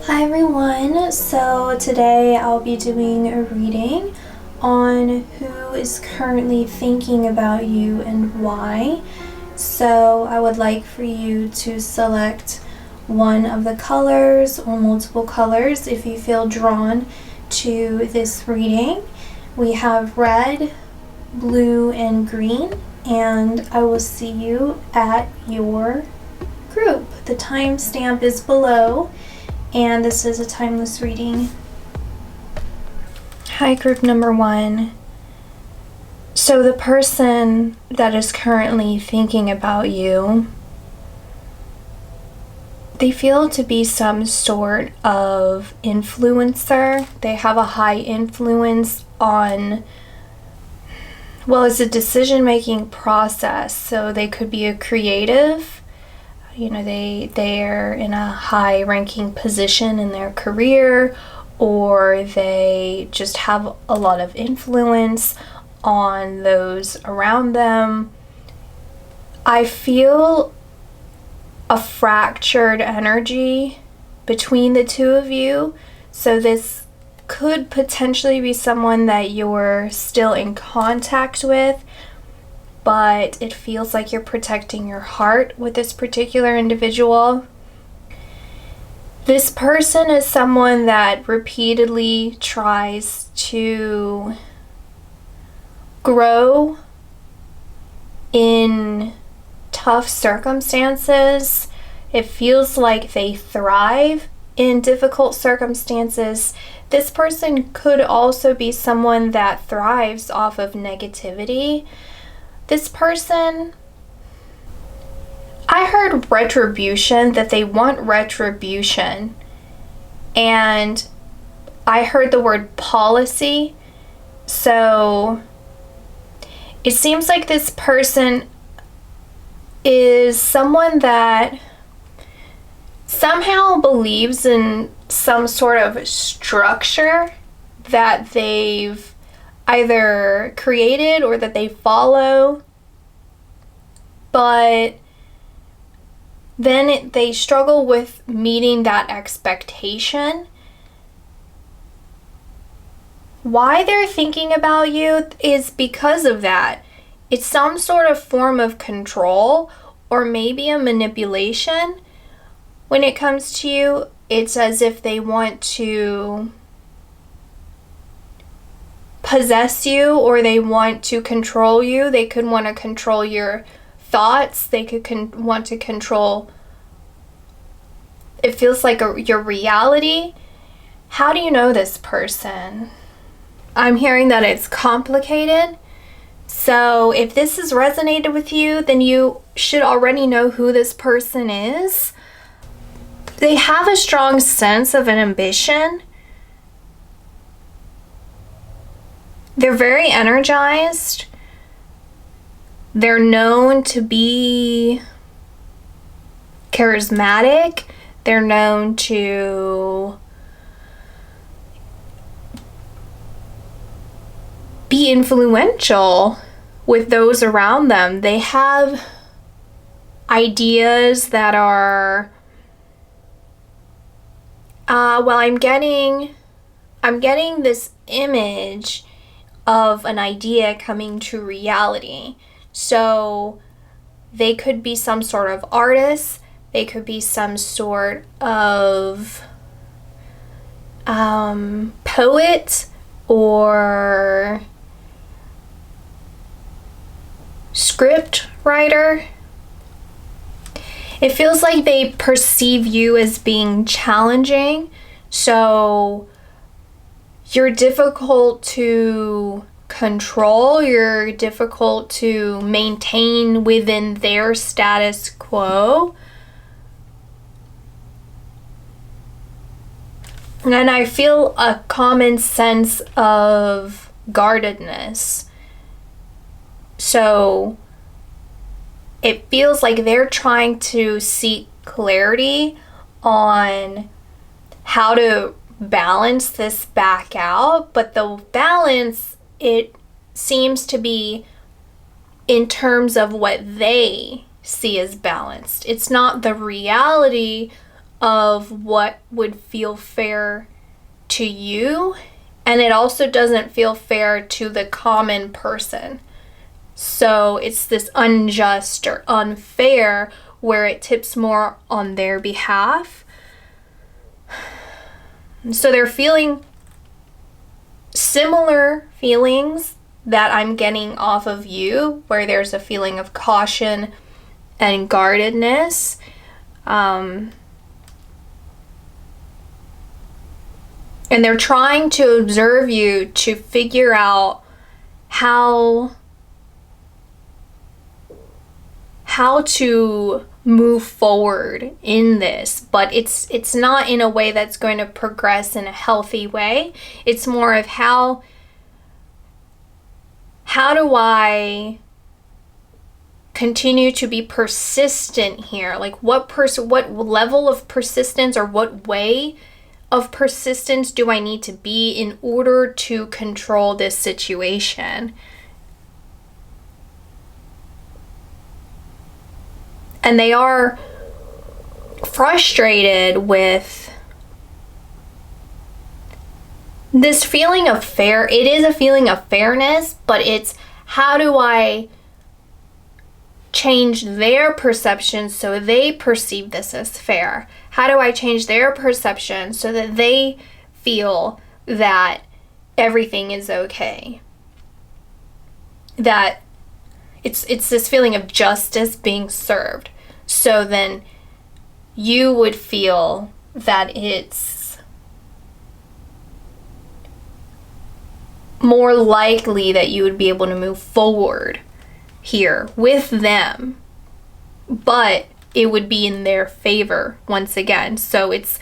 Hi everyone, so today I'll be doing a reading on who is currently thinking about you and why. So I would like for you to select one of the colors or multiple colors if you feel drawn to this reading. We have red, blue, and green, and I will see you at your group. The timestamp is below. And this is a timeless reading. Hi, group number one. So the person that is currently thinking about you, they feel to be some sort of influencer. They have a high influence on, well, it's a decision-making process. So they could be a creative. You know, they're in a high ranking position in their career, or they just have a lot of influence on those around them. I feel a fractured energy between the two of you. So this could potentially be someone that you're still in contact with, but it feels like you're protecting your heart with this particular individual. This person is someone that repeatedly tries to grow in tough circumstances. It feels like they thrive in difficult circumstances. This person could also be someone that thrives off of negativity. This person, I heard retribution, that they want retribution. And I heard the word policy. So it seems like this person is someone that somehow believes in some sort of structure that they've either created or that they follow, but then they struggle with meeting that expectation. Why they're thinking about you is because of that. It's some sort of form of control or maybe a manipulation. When it comes to you, it's as if they want to possess you, or they want to control you. They could want to control your thoughts. They could want to control, it feels like your reality. How do you know this person? I'm hearing that it's complicated. So if this has resonated with you, then you should already know who this person is. They have a strong sense of an ambition. They're very energized. They're known to be charismatic. They're known to be influential with those around them. They have ideas that are, I'm getting this image of an idea coming to reality. So they could be some sort of artist. They could be some sort of poet or script writer. It feels like they perceive you as being challenging. So you're difficult to control, you're difficult to maintain within their status quo. And I feel a common sense of guardedness. So it feels like they're trying to seek clarity on how to balance this back out, but the balance, it seems to be in terms of what they see as balanced. It's not the reality of what would feel fair to you, and it also doesn't feel fair to the common person. So it's this unjust or unfair where it tips more on their behalf. So they're feeling similar feelings that I'm getting off of you, where there's a feeling of caution and guardedness. And they're trying to observe you to figure out how to move forward in this, but it's not in a way that's going to progress in a healthy way. It's more of how do I continue to be persistent here? Like what level of persistence or what way of persistence do I need to be in order to control this situation? And they are frustrated with this feeling of fair. It is a feeling of fairness, but it's how do I change their perception so they perceive this as fair? How do I change their perception so that they feel that everything is okay? That it's this feeling of justice being served. So then you would feel that it's more likely that you would be able to move forward here with them, but it would be in their favor once again. So it's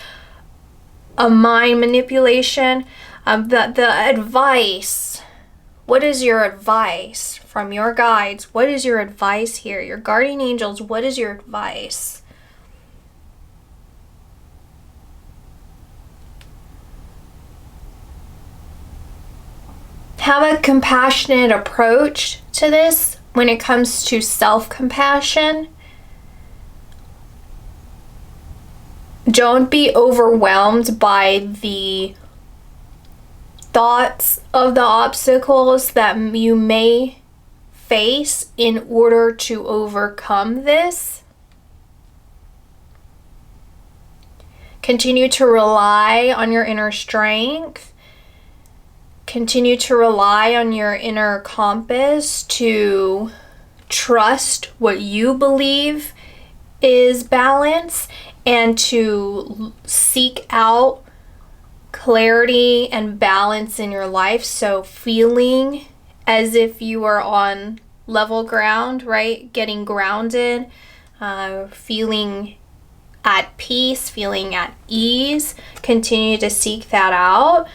a mind manipulation. The advice, what is your advice from your guides? What is your advice here? Your guardian angels, what is your advice? Have a compassionate approach to this when it comes to self-compassion. Don't be overwhelmed by the thoughts of the obstacles that you may face in order to overcome this. Continue to rely on your inner strength. Continue to rely on your inner compass to trust what you believe is balance and to seek out clarity and balance in your life. So feeling as if you are on level ground, right? Getting grounded, feeling at peace, feeling at ease. Continue to seek that out.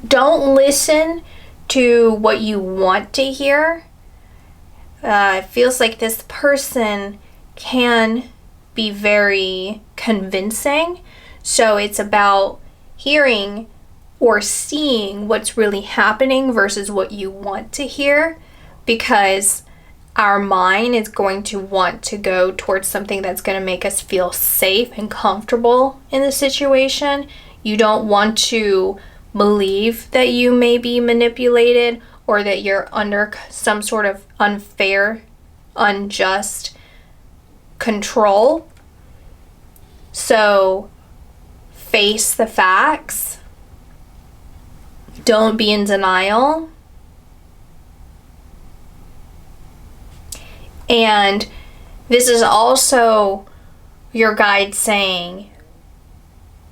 Don't listen to what you want to hear. It feels like this person can be very convincing. So it's about hearing or seeing what's really happening versus what you want to hear, because our mind is going to want to go towards something that's going to make us feel safe and comfortable in the situation. You don't want to believe that you may be manipulated or that you're under some sort of unfair, unjust control. So face the facts. Don't be in denial. And this is also your guide saying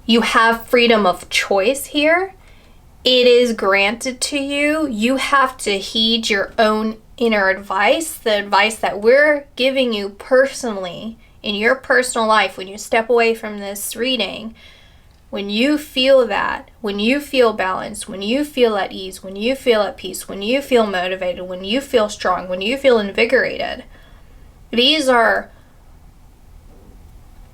you have freedom of choice here. It is granted to you. You have to heed your own inner advice, the advice that we're giving you personally in your personal life. When you step away from this reading, when you feel that, when you feel balanced, when you feel at ease, when you feel at peace, when you feel motivated, when you feel strong, when you feel invigorated, these are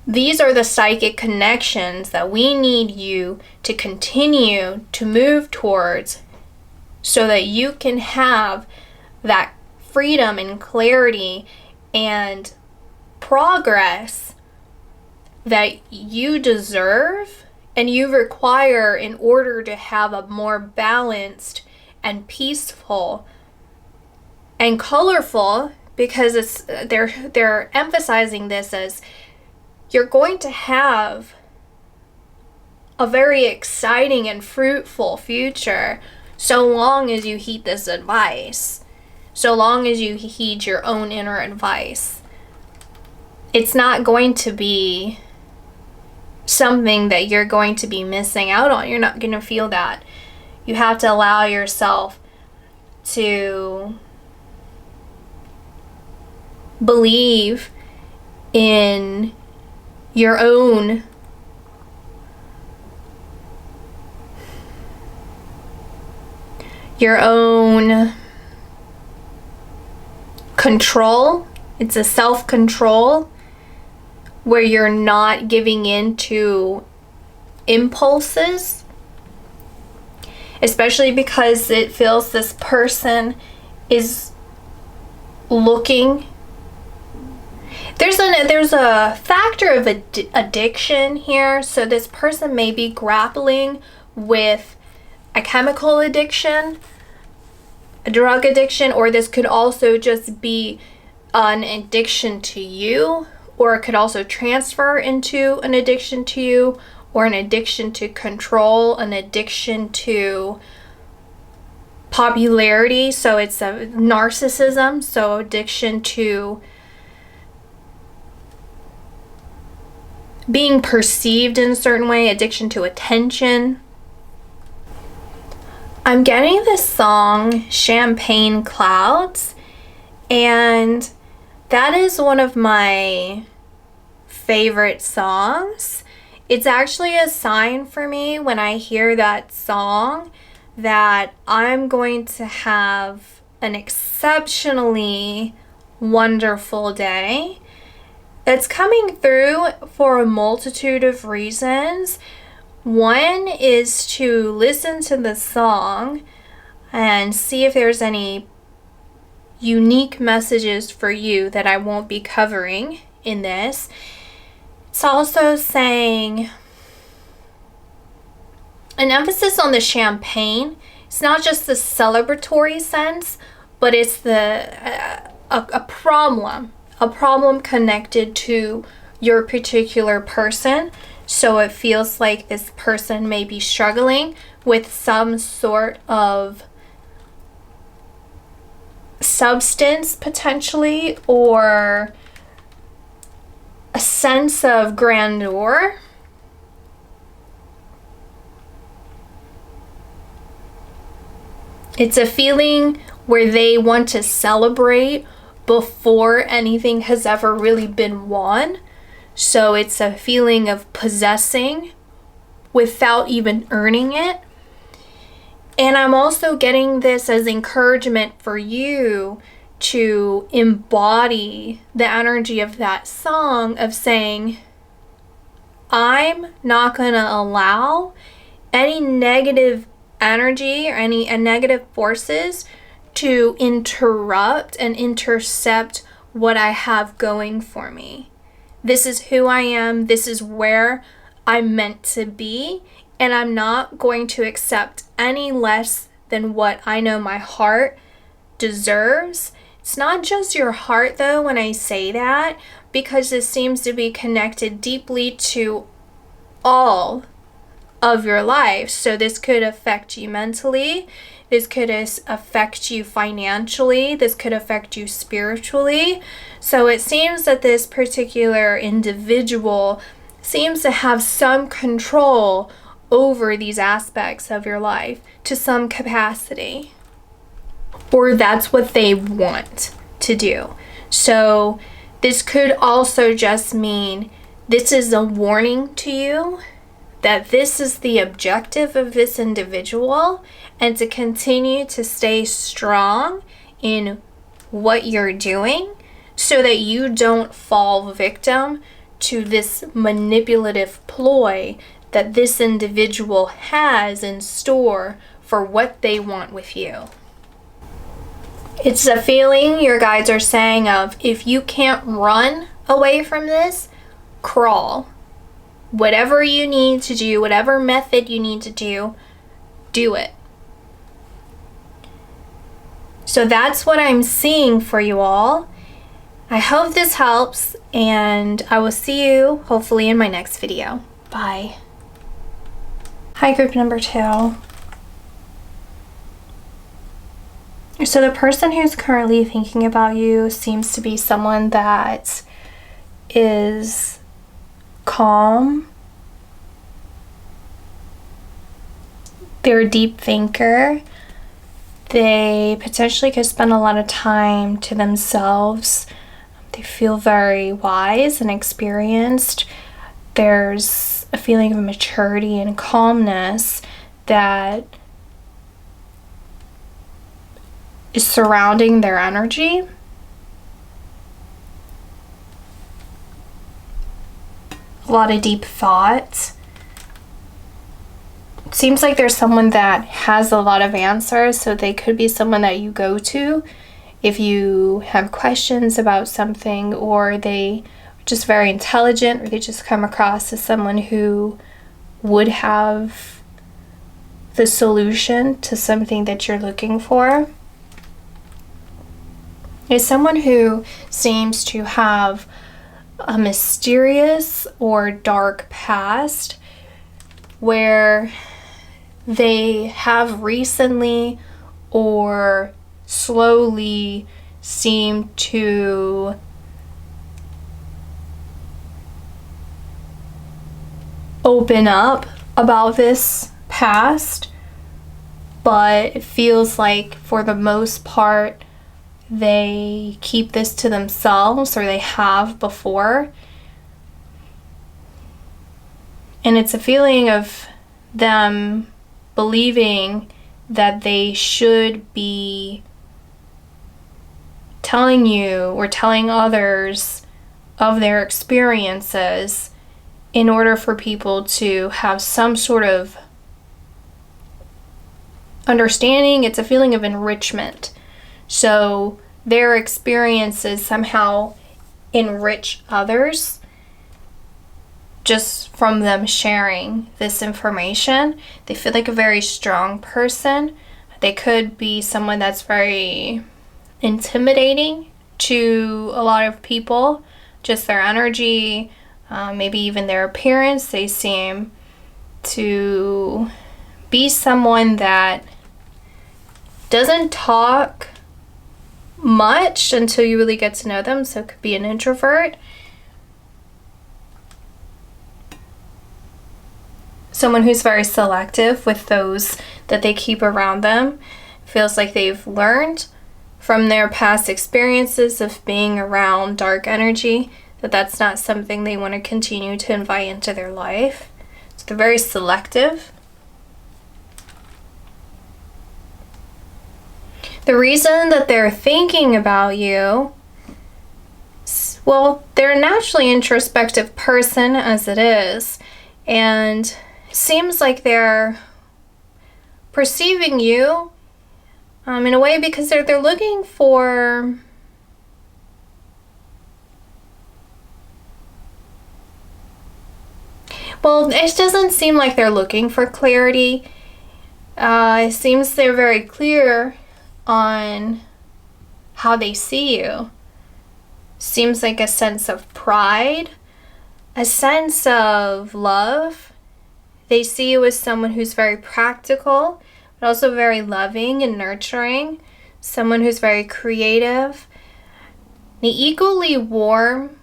the psychic connections that we need you to continue to move towards so that you can have that freedom and clarity and progress that you deserve and you require in order to have a more balanced and peaceful and colorful, because they're emphasizing this as you're going to have a very exciting and fruitful future so long as you heed this advice, so long as you heed your own inner advice. It's not going to be something that you're going to be missing out on. You're not going to feel that. You have to allow yourself to believe in your own control. It's a self-control where you're not giving in to impulses, especially because it feels this person is looking. There's a factor of addiction here. So this person may be grappling with a chemical addiction, a drug addiction, or this could also just be an addiction to you, or it could also transfer into an addiction to you, or an addiction to control, an addiction to popularity. So it's a narcissism, so addiction to being perceived in a certain way, addiction to attention. I'm getting this song, Champagne Clouds, and that is one of my favorite songs. It's actually a sign for me when I hear that song that I'm going to have an exceptionally wonderful day. It's coming through for a multitude of reasons. One is to listen to the song and see if there's any unique messages for you that I won't be covering in this. It's also saying an emphasis on the champagne. It's not just the celebratory sense, but it's the a problem connected to your particular person. So it feels like this person may be struggling with some sort of substance potentially, or a sense of grandeur. It's a feeling where they want to celebrate before anything has ever really been won. So it's a feeling of possessing without even earning it. And I'm also getting this as encouragement for you to embody the energy of that song of saying, I'm not going to allow any negative energy or any negative forces to interrupt and intercept what I have going for me. This is who I am. This is where I'm meant to be. And I'm not going to accept any less than what I know my heart deserves. It's not just your heart, though, when I say that, because this seems to be connected deeply to all of your life. So this could affect you mentally. This could affect you financially. This could affect you spiritually. So it seems that this particular individual seems to have some control over these aspects of your life to some capacity. Or that's what they want to do. So this could also just mean this is a warning to you that this is the objective of this individual, and to continue to stay strong in what you're doing so that you don't fall victim to this manipulative ploy that this individual has in store for what they want with you. It's a feeling your guides are saying of, if you can't run away from this, crawl. Whatever you need to do, whatever method you need to do it. So that's what I'm seeing for you all. I hope this helps, and I will see you hopefully in my next video. Bye. Hi, group number 2. So the person who's currently thinking about you seems to be someone that is calm. They're a deep thinker. They potentially could spend a lot of time to themselves. They feel very wise and experienced. There's a feeling of maturity and calmness that is surrounding their energy. A lot of deep thought. It seems like there's someone that has a lot of answers, so they could be someone that you go to if you have questions about something, or they are just very intelligent, or they just come across as someone who would have the solution to something that you're looking for. Is someone who seems to have a mysterious or dark past where they have recently or slowly seemed to open up about this past, but it feels like for the most part they keep this to themselves, or they have before. And it's a feeling of them believing that they should be telling you or telling others of their experiences in order for people to have some sort of understanding. It's a feeling of enrichment. So their experiences somehow enrich others just from them sharing this information. They feel like a very strong person. They could be someone that's very intimidating to a lot of people, just their energy, maybe even their appearance. They seem to be someone that doesn't talk much until you really get to know them, so it could be an introvert. Someone who's very selective with those that they keep around them. Feels like they've learned from their past experiences of being around dark energy that that's not something they want to continue to invite into their life. So they're very selective. The reason that they're thinking about you, well, they're a naturally introspective person as it is, and it seems like they're perceiving you in a way because they're looking for well, it doesn't seem like they're looking for clarity. It seems they're very clear on how they see you. Seems like a sense of pride, a sense of love. They see you as someone who's very practical, but also very loving and nurturing. Someone who's very creative. The equally warm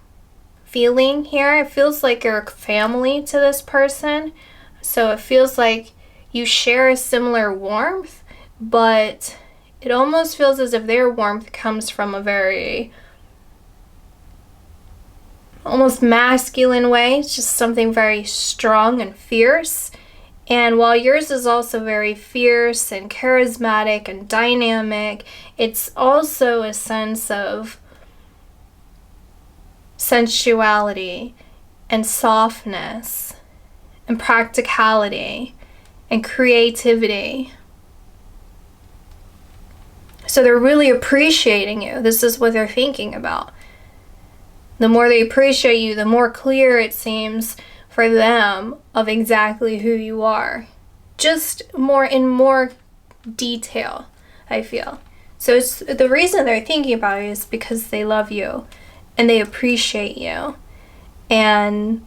feeling here. It feels like you're a family to this person. So it feels like you share a similar warmth, but it almost feels as if their warmth comes from a very almost masculine way. It's just something very strong and fierce. And while yours is also very fierce and charismatic and dynamic, it's also a sense of sensuality and softness and practicality and creativity. So they're really appreciating you. This is what they're thinking about. The more they appreciate you, the more clear it seems for them of exactly who you are. Just in more detail, I feel. So it's the reason they're thinking about it is because they love you and they appreciate you. And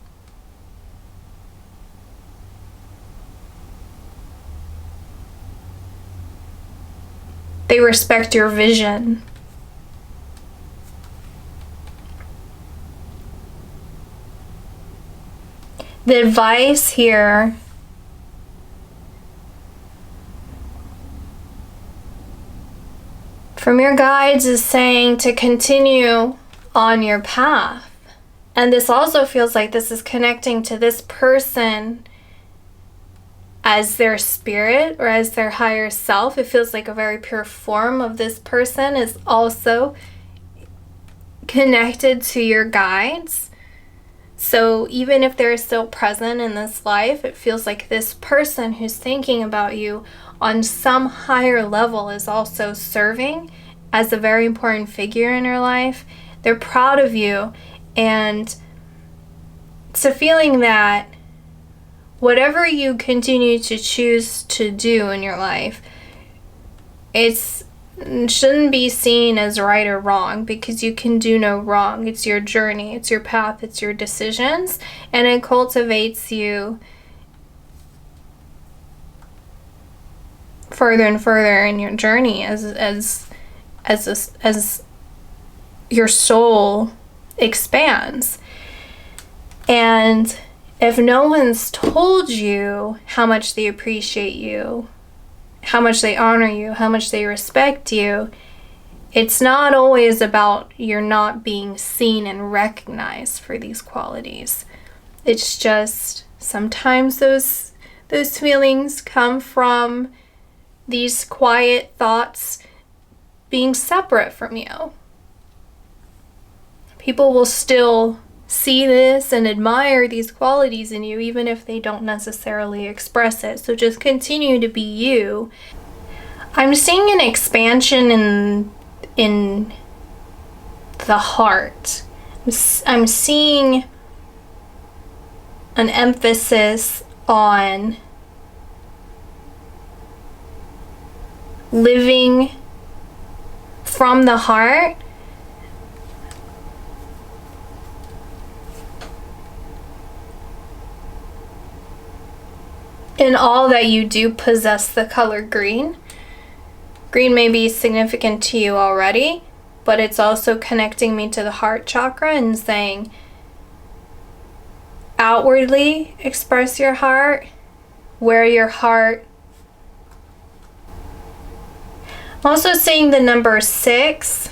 they respect your vision. The advice here from your guides is saying to continue on your path. And this also feels like this is connecting to this person as their spirit or as their higher self. It feels like a very pure form of this person is also connected to your guides. So even if they're still present in this life, it feels like this person who's thinking about you on some higher level is also serving as a very important figure in your life. They're proud of you, and it's a feeling that whatever you continue to choose to do in your life, it shouldn't be seen as right or wrong, because you can do no wrong. It's your journey, it's your path, it's your decisions, and it cultivates you further and further in your journey as your soul expands. And if no one's told you how much they appreciate you, how much they honor you, how much they respect you, it's not always about you're not being seen and recognized for these qualities. It's just sometimes those feelings come from these quiet thoughts being separate from you. People will still see this and admire these qualities in you, even if they don't necessarily express it. So just continue to be you. I'm seeing an expansion in the heart. I'm seeing an emphasis on living from the heart. In all that you do possess the color green. Green may be significant to you already, but it's also connecting me to the heart chakra and saying, outwardly express your heart, wear your heart. I'm also seeing the number 6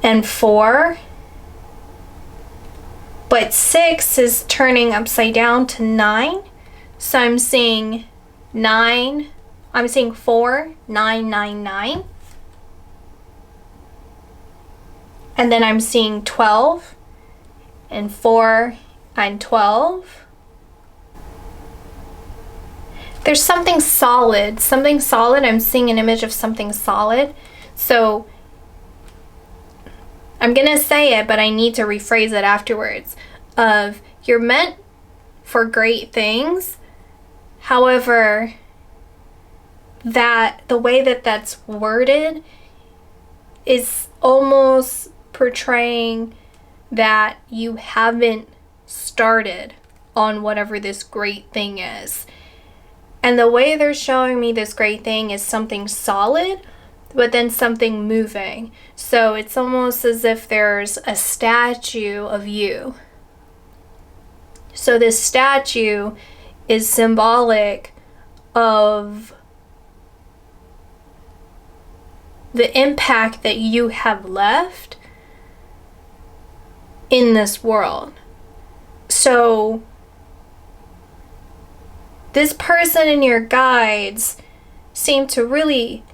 and 4, but 6 is turning upside down to 9. So I'm seeing 9, I'm seeing 4, 9, 9, 9. And then I'm seeing 12 and 4 and 12. There's something solid. I'm seeing an image of something solid. So I'm going to say it, but I need to rephrase it afterwards. You're meant for great things. However, that the way that that's worded is almost portraying that you haven't started on whatever this great thing is. And the way they're showing me this great thing is something solid, but then something moving. So it's almost as if there's a statue of you. So this statue is symbolic of the impact that you have left in this world. So this person and your guides seem to really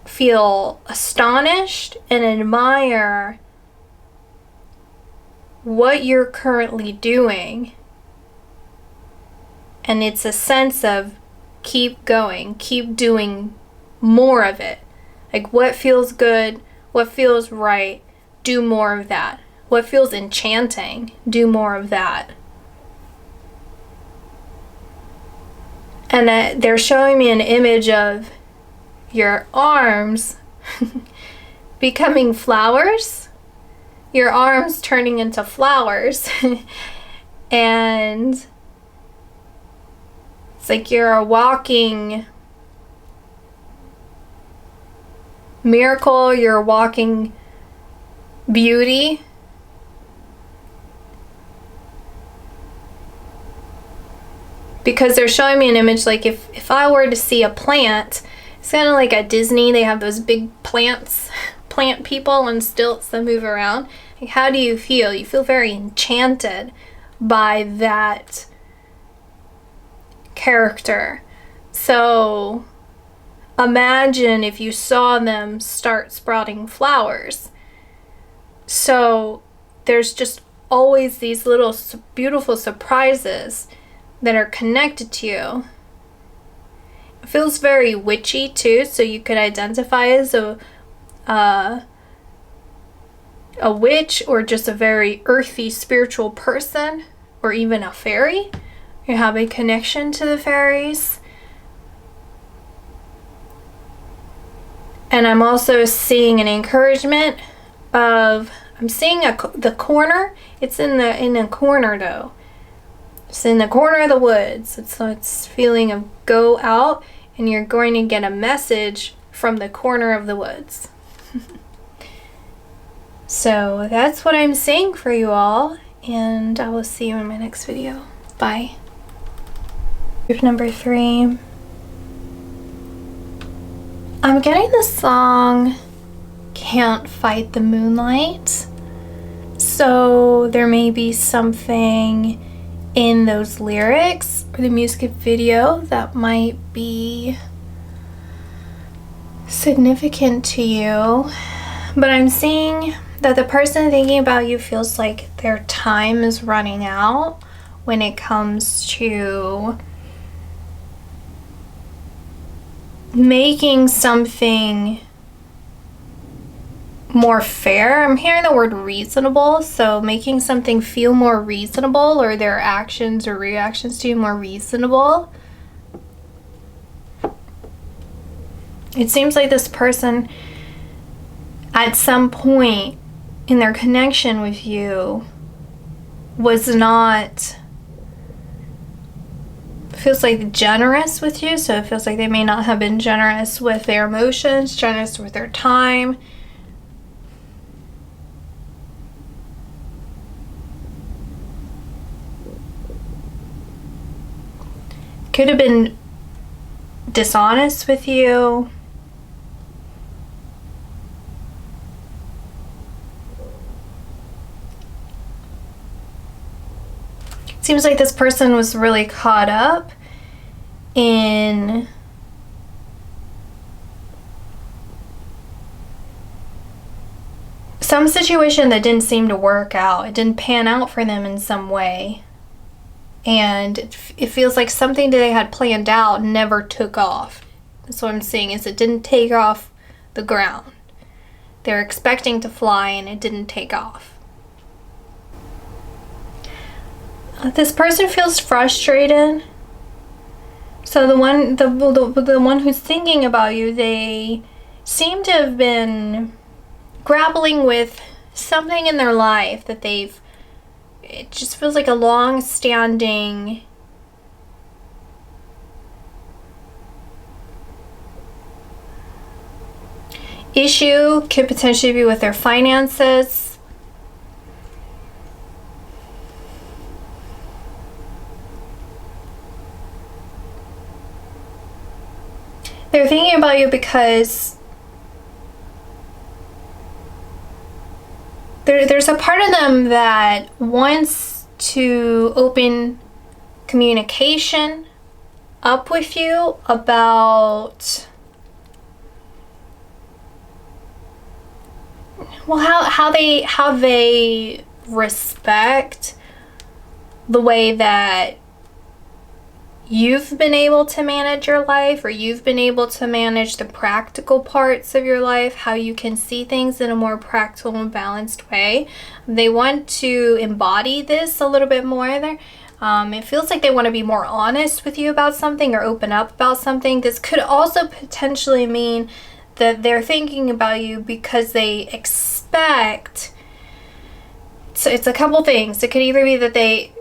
feel astonished and admire what you're currently doing. And it's a sense of keep going, keep doing more of it. Like what feels good, what feels right, do more of that. what feels enchanting, do more of that. And they're showing me an image of your arms becoming flowers, your arms turning into flowers. And it's like you're a walking miracle, you're a walking beauty. Because they're showing me an image, like if I were to see a plant, it's kind of like at Disney, they have those big plants, plant people on stilts that move around. Like, how do you feel? You feel very enchanted by that character. So imagine if you saw them start sprouting flowers. So there's just always these little beautiful surprises that are connected to you. It feels very witchy too, so you could identify as a witch, or just a very earthy spiritual person, or even a fairy. You have a connection to the fairies. And I'm also seeing an encouragement of, I'm seeing the corner. It's in a corner though. It's in the corner of the woods. It's feeling of go out, and you're going to get a message from the corner of the woods. So that's what I'm saying for you all, and I will see you in my next video. Bye. Group number 3. I'm getting the song Can't Fight the Moonlight. So there may be something in those lyrics or the music video that might be significant to you. But I'm seeing that the person thinking about you feels like their time is running out when it comes to making something more fair. I'm hearing the word reasonable, so making something feel more reasonable, or their actions or reactions to you more reasonable. It seems like this person at some point in their connection with you was not, feels like generous with you, so it feels like they may not have been generous with their emotions, generous with their time. Could have been dishonest with you. Seems like this person was really caught up in some situation that didn't seem to work out. It didn't pan out for them in some way. And it feels like something that they had planned out never took off. That's what I'm seeing, is it didn't take off the ground. They're expecting to fly and it didn't take off. This person feels frustrated. So the one who's thinking about you, they seem to have been grappling with something in their life that it just feels like a long-standing issue. Could potentially be with their finances. They're thinking about you because there's a part of them that wants to open communication up with you about, well, how they respect the way that you've been able to manage your life, or you've been able to manage the practical parts of your life, how you can see things in a more practical and balanced way. They want to embody this a little bit more there. It feels like they want to be more honest with you about something or open up about something. This could also potentially mean that they're thinking about you because they expect, so it's a couple things. It could either be that they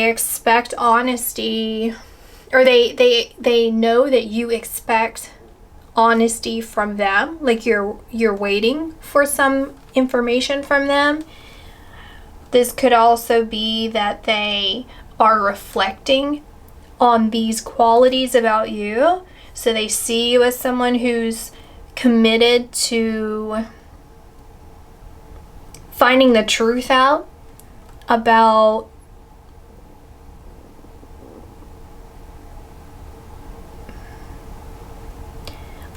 expect honesty, or they know that you expect honesty from them, like you're waiting for some information from them. This could also be that they are reflecting on these qualities about you, so they see you as someone who's committed to finding the truth out about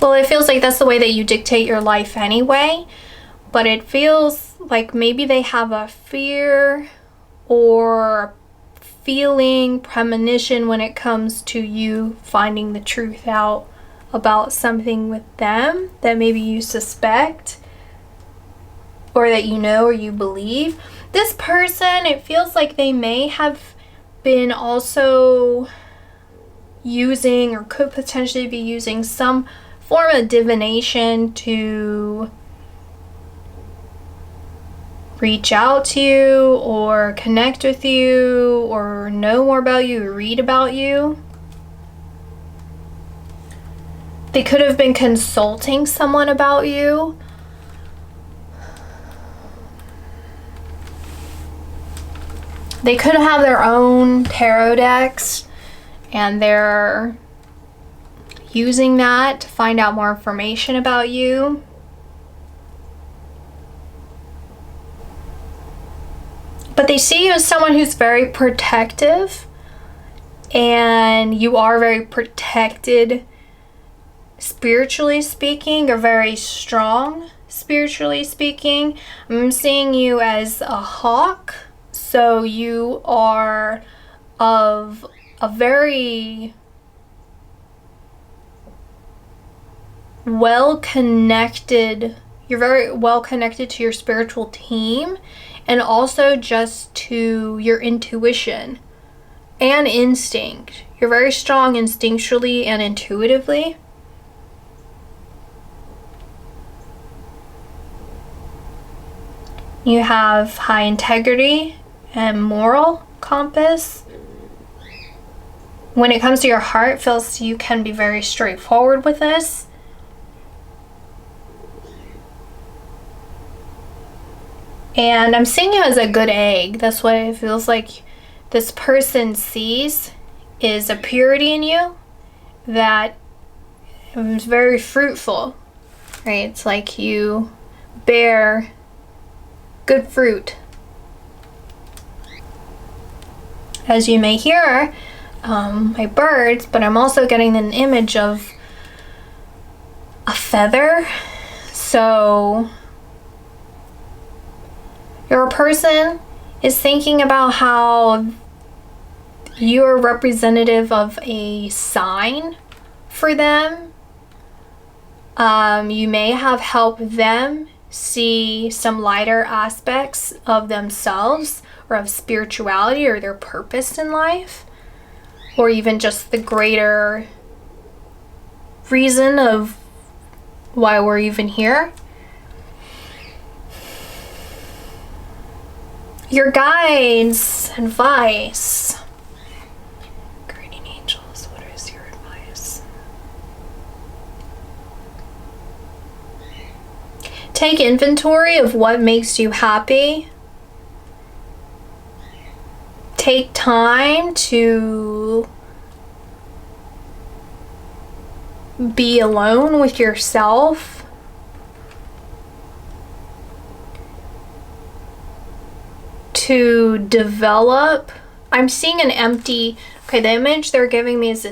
well, it feels like that's the way that you dictate your life anyway, but it feels like maybe they have a fear or feeling, premonition when it comes to you finding the truth out about something with them that maybe you suspect, or that you know, or you believe. This person, it feels like they may have been also using, or could potentially be using, some form of divination to reach out to you or connect with you or know more about you or read about you. They could have been consulting someone about you. They could have their own tarot decks and they're using that to find out more information about you. But they see you as someone who's very protective, and you are very protected spiritually speaking, or very strong spiritually speaking. I'm seeing you as a hawk, so you are of a very well-connected, you're very well connected to your spiritual team, and also just to your intuition and instinct. You're very strong instinctually and intuitively. You have high integrity and moral compass. When it comes to your heart, it feels you can be very straightforward with this. And I'm seeing you as a good egg. That's what it feels like this person sees, is a purity in you that is very fruitful, right? It's like you bear good fruit. As you may hear, my birds, but I'm also getting an image of a feather. So your person is thinking about how you're representative of a sign for them. You may have helped them see some lighter aspects of themselves, or of spirituality, or their purpose in life, or even just the greater reason of why we're even here. Your guides' advice. Guardian angels, what is your advice? Take inventory of what makes you happy. Take time to be alone with yourself. To develop. I'm seeing an empty, okay, the image they're giving me is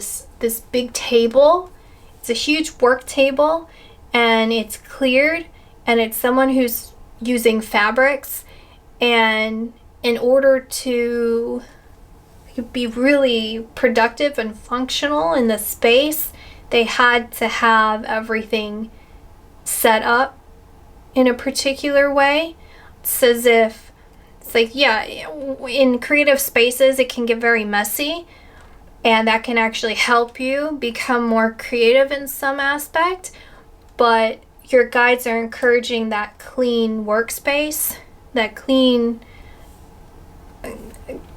this big table. It's a huge work table, and it's cleared, and it's someone who's using fabrics, and in order to be really productive and functional in the space, they had to have everything set up in a particular way. It's as if, it's like, yeah, in creative spaces, it can get very messy, and that can actually help you become more creative in some aspect. But your guides are encouraging that clean workspace, that clean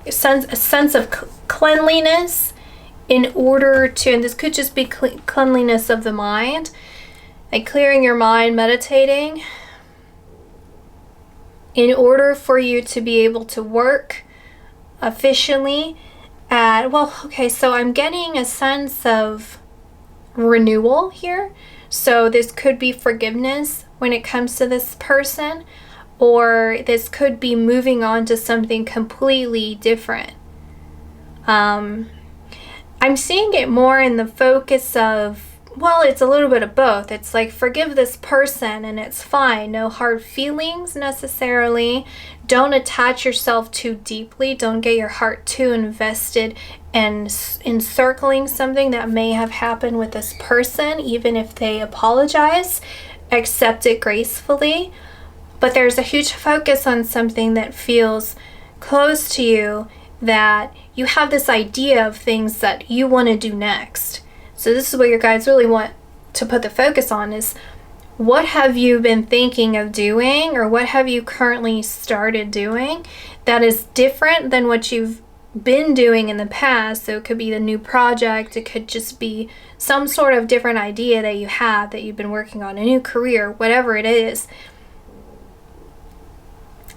sense of cleanliness, in order to, and this could just be cleanliness of the mind, like clearing your mind, meditating, in order for you to be able to work efficiently at, well, okay, so I'm getting a sense of renewal here. So this could be forgiveness when it comes to this person, or this could be moving on to something completely different. I'm seeing it more in the focus of, well, it's a little bit of both. It's like, forgive this person and it's fine. No hard feelings necessarily. Don't attach yourself too deeply. Don't get your heart too invested and encircling something that may have happened with this person, even if they apologize. Accept it gracefully. But there's a huge focus on something that feels close to you, that you have this idea of things that you want to do next. So this is what your guides really want to put the focus on, is what have you been thinking of doing, or what have you currently started doing that is different than what you've been doing in the past. So it could be the new project, it could just be some sort of different idea that you have, that you've been working on, a new career, whatever it is.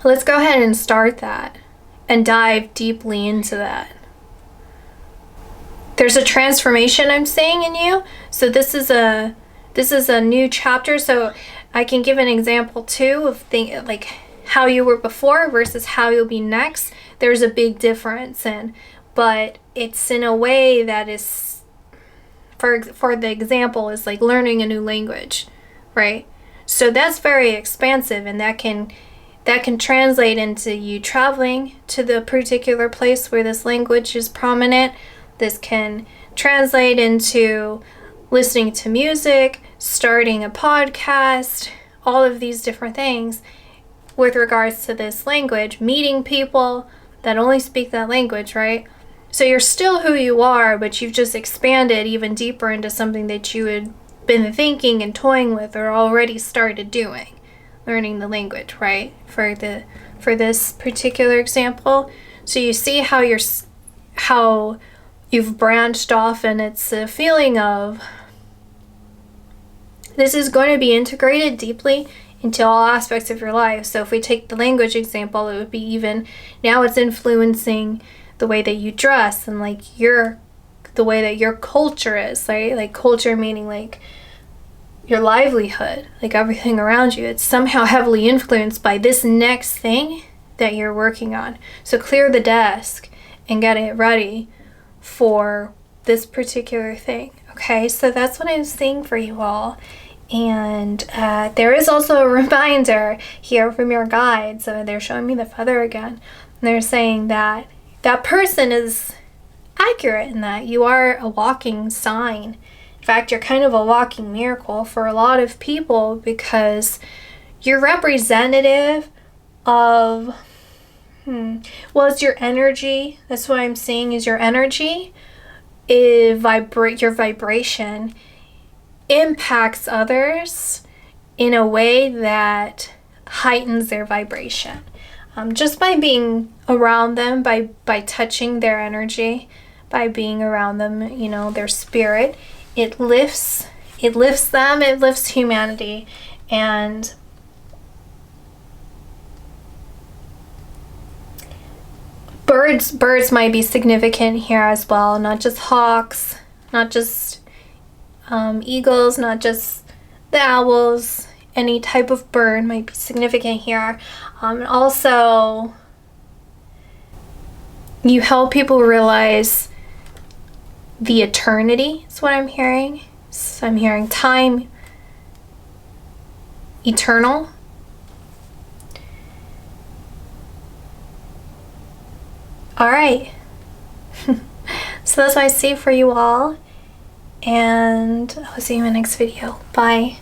Let's go ahead and start that and dive deeply into that. There's a transformation I'm seeing in you. So this is a new chapter. So I can give an example too of like how you were before versus how you'll be next. There's a big difference, but it's in a way that is, for the example, is like learning a new language, right? So that's very expansive, and that can translate into you traveling to the particular place where this language is prominent. This can translate into listening to music, starting a podcast, all of these different things with regards to this language, meeting people that only speak that language, right? So you're still who you are, but you've just expanded even deeper into something that you had been thinking and toying with, or already started doing, learning the language, right? For this particular example. So you see how you've branched off, and it's a feeling of this is going to be integrated deeply into all aspects of your life. So if we take the language example, it would be even now it's influencing the way that you dress, and like the way that your culture is, right? Like culture meaning like your livelihood, like everything around you. It's somehow heavily influenced by this next thing that you're working on. So clear the desk and get it ready for this particular thing. Okay, so that's what I'm seeing for you all. And there is also a reminder here from your guides. So they're showing me the feather again. And they're saying that that person is accurate, in that you are a walking sign. In fact, you're kind of a walking miracle for a lot of people, because you're representative of, well, it's your energy. That's what I'm seeing, is your energy. Your vibration impacts others in a way that heightens their vibration. Just by being around them, by touching their energy, by being around them, their spirit, it lifts them, it lifts humanity. And birds might be significant here as well, not just hawks, not just eagles, not just the owls. Any type of bird might be significant here. And also, you help people realize the eternity is what I'm hearing. So I'm hearing time, eternal. All right. So that's what I see for you all, and I'll see you in the next video. Bye.